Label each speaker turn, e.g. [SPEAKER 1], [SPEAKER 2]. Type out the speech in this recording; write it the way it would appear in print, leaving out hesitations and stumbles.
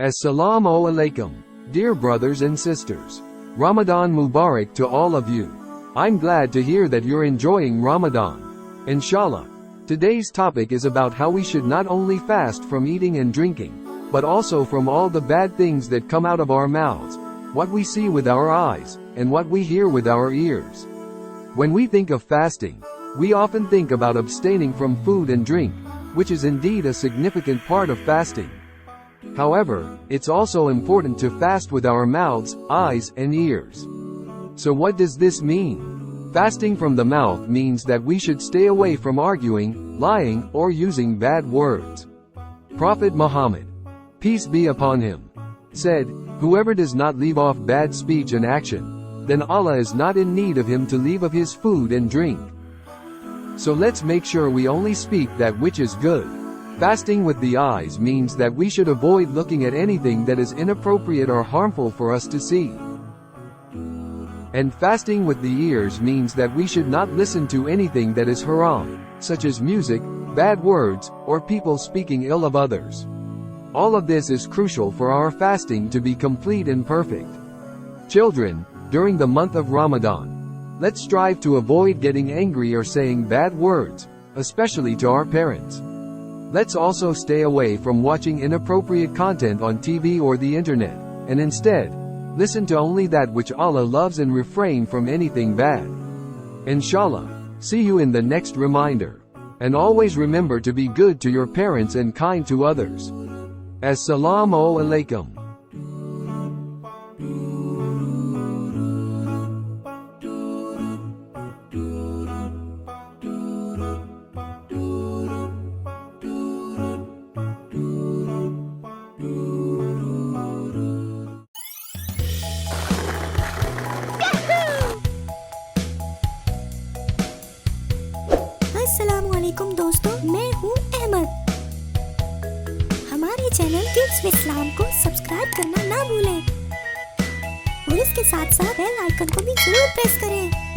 [SPEAKER 1] As-Salaam Alaikum. Dear brothers and sisters, Ramadan Mubarak to all of you. I'm glad to hear that you're enjoying Ramadan. InshaAllah. Today's topic is about how we should not only fast from eating and drinking, but also from all the bad things that come out of our mouths, what we see with our eyes, and what we hear with our ears. When we think of fasting, we often think about abstaining from food and drink, which is indeed a significant part of fasting. However, it's also important to fast with our mouths, eyes, and ears. So what does this mean? Fasting from the mouth means that we should stay away from arguing, lying, or using bad words. Prophet Muhammad, peace be upon him, said, "Whoever does not leave off bad speech and action, then Allah is not in need of him to leave of his food and drink." So let's make sure we only speak that which is good. Fasting with the eyes means that we should avoid looking at anything that is inappropriate or harmful for us to see. And fasting with the ears means that we should not listen to anything that is haram, such as music, bad words, or people speaking ill of others. All of this is crucial for our fasting to be complete and perfect. Children, during the month of Ramadan, let's strive to avoid getting angry or saying bad words, especially to our parents. Let's also stay away from watching inappropriate content on TV or the internet, and instead, listen to only that which Allah loves and refrain from anything bad. Inshallah, see you in the next reminder. And always remember to be good to your parents and kind to others. As-Salaam Alaikum.
[SPEAKER 2] अस्सलामुअलैकुम दोस्तों, मैं हूँ अहमद। हमारे channel इस्लाम को subscribe करना ना भूलें और इसके साथ साथ बेल आइकन को भी जरूर प्रेस करें।